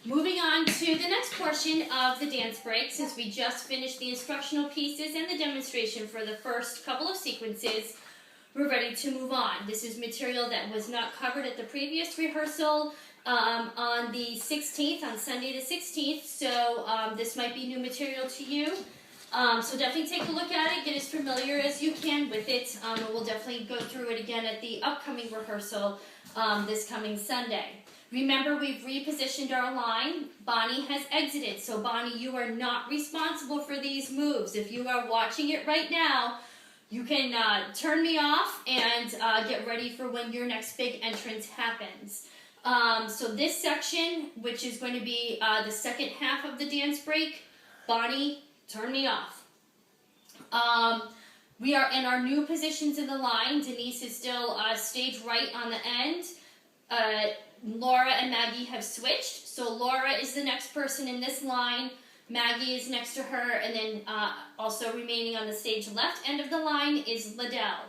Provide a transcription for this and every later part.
Moving on to the next portion of the dance break, since we just finished the instructional pieces and the demonstration for the first couple of sequences, we're ready to move on. This is material that was not covered at the previous rehearsal on the 16th, on Sunday the 16th, so this might be new material to you. So definitely take a look at it, get as familiar as you can with it, and we'll definitely go through it again at the upcoming rehearsal this coming Sunday. Remember, we've repositioned our line. Bonnie has exited, so Bonnie, you are not responsible for these moves. If you are watching it right now, you can turn me off and get ready for when your next big entrance happens. So this section, which is going to be the second half of the dance break, Bonnie, turn me off. We are in our new positions in the line. Denise is still stage right on the end. Laura and Maggie have switched. So Laura is the next person in this line. Maggie is next to her, and then also remaining on the stage left end of the line is Liddell.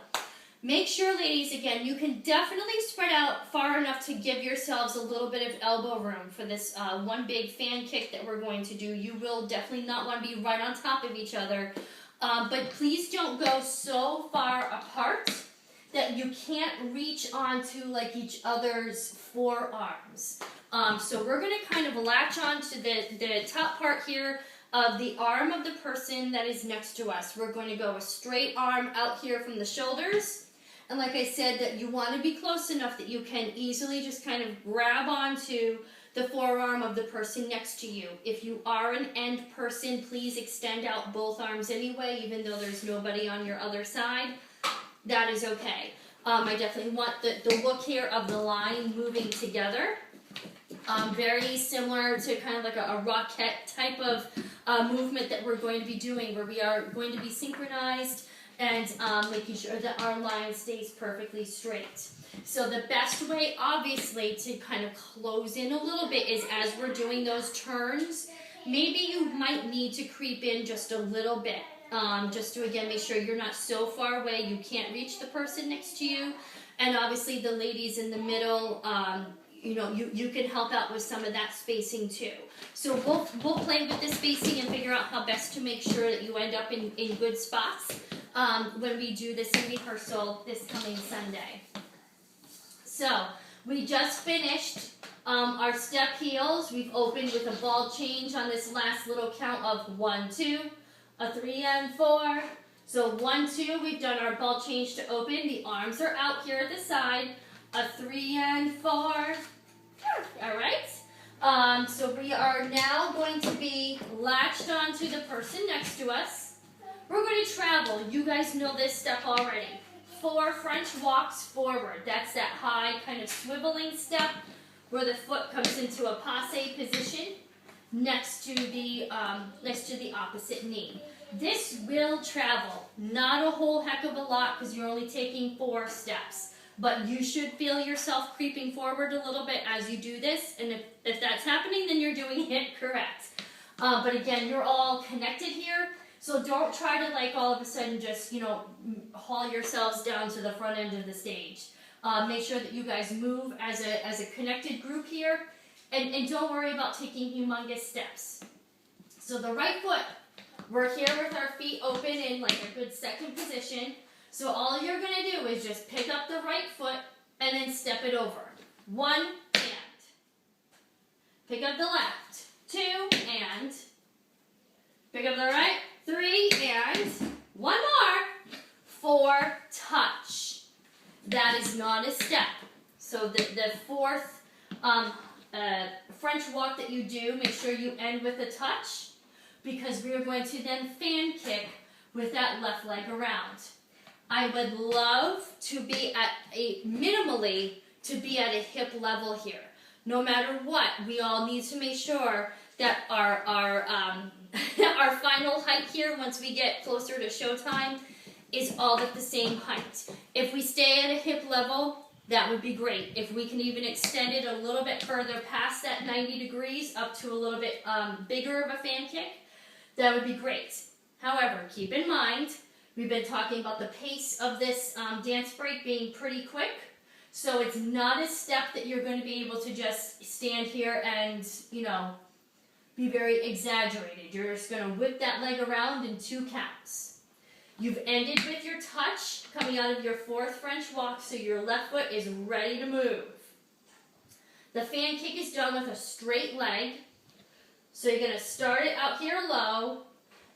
Make sure, ladies, again, you can definitely spread out far enough to give yourselves a little bit of elbow room for this one big fan kick that we're going to do. You will definitely not want to be right on top of each other, but please don't go so far apart that you can't reach onto like each other's forearms. So we're going to kind of latch onto the top part here of the arm of the person that is next to us. We're going to go a straight arm out here from the shoulders. And like I said, that you want to be close enough that you can easily just kind of grab onto the forearm of the person next to you. If you are an end person, please extend out both arms anyway, even though there's nobody on your other side. That is okay. I definitely want the look here of the line moving together. Very similar to kind of like a rocket type of movement that we're going to be doing, where we are going to be synchronized and making sure that our line stays perfectly straight. So the best way, obviously, to kind of close in a little bit is as we're doing those turns, maybe you might need to creep in just a little bit. Just to, again, make sure you're not so far away you can't reach the person next to you. And obviously the ladies in the middle, you know, you can help out with some of that spacing too. So we'll play with the spacing and figure out how best to make sure that you end up in good spots when we do this in rehearsal this coming Sunday. So we just finished our step heels. We've opened with a ball change on this last little count of 1, 2, a 3 and 4. So 1, 2, we've done our ball change to open. The arms are out here at the side. A 3 and 4. All right. So we are now going to be latched onto the person next to us. We're going to travel. You guys know this step already. 4 French walks forward. That's that high kind of swiveling step where the foot comes into a passe position next to the opposite knee. This will travel, not a whole heck of a lot because you're only taking 4 steps, but you should feel yourself creeping forward a little bit as you do this, and if that's happening, then you're doing it correct. But again, you're all connected here, so don't try to like all of a sudden just, you know, haul yourselves down to the front end of the stage. Make sure that you guys move as a connected group here. And don't worry about taking humongous steps. So the right foot, we're here with our feet open in like a good second position. So all you're going to do is just pick up the right foot and then step it over. 1 and. Pick up the left. 2 and. Pick up the right. 3 and. 1 more. 4, touch. That is not a step. So the fourth French walk that you do, make sure you end with a touch, because we are going to then fan kick with that left leg around. I would love to be at minimally to be at a hip level here. No matter what, we all need to make sure that our our final height here, once we get closer to showtime, is all at the same height. If we stay at a hip level, that would be great. If we can even extend it a little bit further past that 90 degrees up to a little bit bigger of a fan kick, that would be great. However, keep in mind, we've been talking about the pace of this dance break being pretty quick. So it's not a step that you're going to be able to just stand here and, be very exaggerated. You're just going to whip that leg around in 2 counts. You've ended with your touch coming out of your 4th French walk, so your left foot is ready to move. The fan kick is done with a straight leg. So you're going to start it out here low,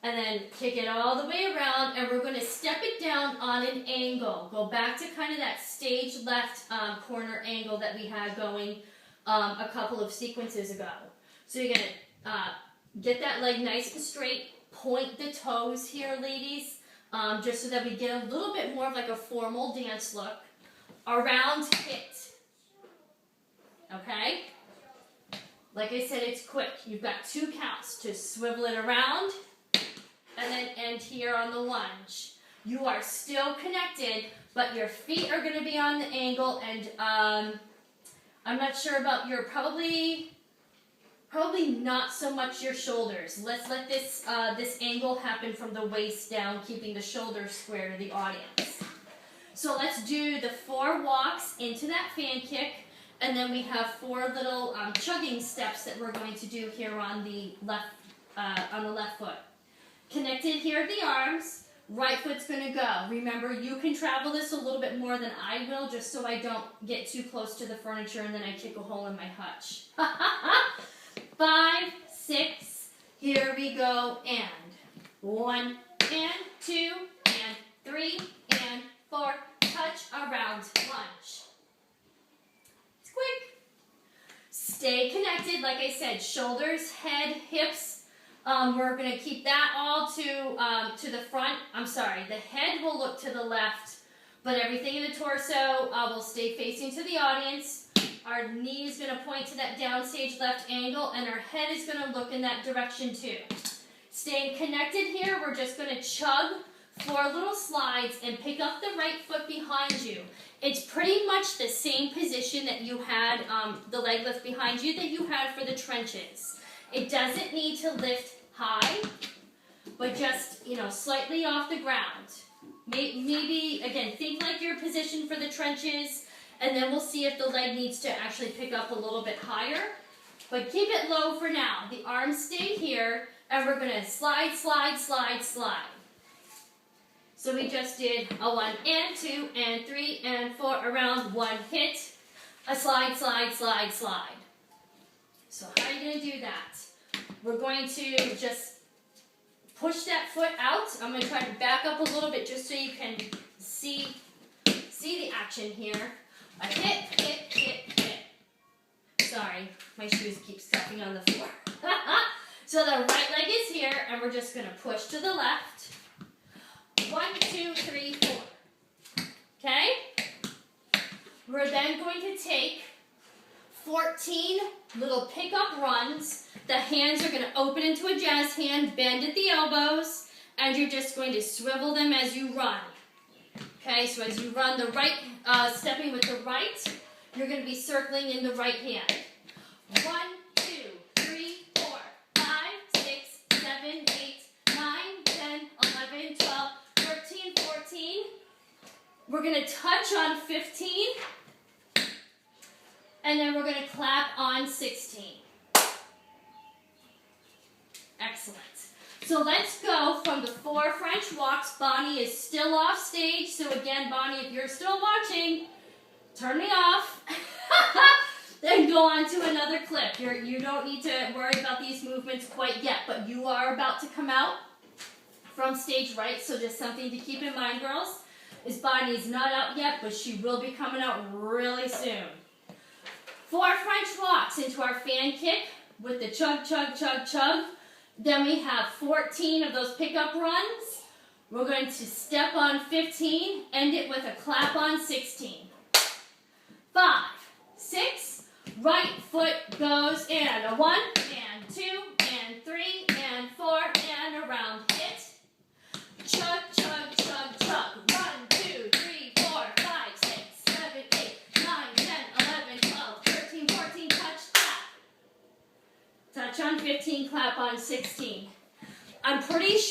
and then kick it all the way around, and we're going to step it down on an angle. Go back to kind of that stage left corner angle that we had going a couple of sequences ago. So you're going to get that leg nice and straight, point the toes here, ladies, just so that we get a little bit more of like a formal dance look. Around hit. Okay? Like I said, it's quick. You've got 2 counts to swivel it around and then end here on the lunge. You are still connected, but your feet are going to be on the angle, and I'm not sure about your, probably not so much your shoulders. Let's let this angle happen from the waist down, keeping the shoulders square to the audience. So let's do the 4 walks into that fan kick, and then we have 4 little chugging steps that we're going to do here on the left foot. Connected here at the arms, right foot's going to go. Remember, you can travel this a little bit more than I will, just so I don't get too close to the furniture and then I kick a hole in my hutch. 5, 6, here we go, and 1, and 2, and 3, and 4, touch, around, lunge. It's quick. Stay connected, like I said, shoulders, head, hips. We're going to keep that all to the front. I'm sorry, the head will look to the left, but everything in the torso will stay facing to the audience. Our knee is going to point to that downstage left angle, and our head is going to look in that direction too. Staying connected here, we're just going to chug 4 little slides and pick up the right foot behind you. It's pretty much the same position that you had, the leg lift behind you that you had for the trenches. It doesn't need to lift high, but just, slightly off the ground. Maybe, again, think like your position for the trenches, and then we'll see if the leg needs to actually pick up a little bit higher. But keep it low for now. The arms stay here, and we're going to slide, slide, slide, slide. So we just did a 1 and 2 and 3 and 4 around, 1 hit, a slide, slide, slide, slide. So how are you going to do that? We're going to just push that foot out. I'm going to try to back up a little bit just so you can see the action here. A hit, hit, hit, hit. Sorry, my shoes keep stepping on the floor. So the right leg is here, and we're just going to push to the left. 1, 2, 3, 4. Okay? We're then going to take 14 little pickup runs. The hands are going to open into a jazz hand, bend at the elbows, and you're just going to swivel them as you run. Okay, so as you run the right, stepping with the right, you're going to be circling in the right hand. 1, 2, 3, 4, 5, 6, 7, 8, 9, 10, 11, 12, 13, 14. We're going to touch on 15. And then we're going to clap on 16. Excellent. So let's go from the 4 French walks. Bonnie is still off stage. So again, Bonnie, if you're still watching, turn me off. Then go on to another clip. You don't need to worry about these movements quite yet, but you are about to come out from stage right. So just something to keep in mind, girls, is Bonnie's not out yet, but she will be coming out really soon. 4 French walks into our fan kick with the chug, chug, chug, chug. Then we have 14 of those pickup runs. We're going to step on 15, end it with a clap on 16. 5, 6, right foot goes in. A 1, and 2, and 3, and 4, and around hit. Chug, chug, chug, chug. 1, 2, 3, 4, 5, 6, 7, 8, 9, 10, 11, 12, 13, 14, touch, clap. Touch on 15, clap on 16. I'm pretty sure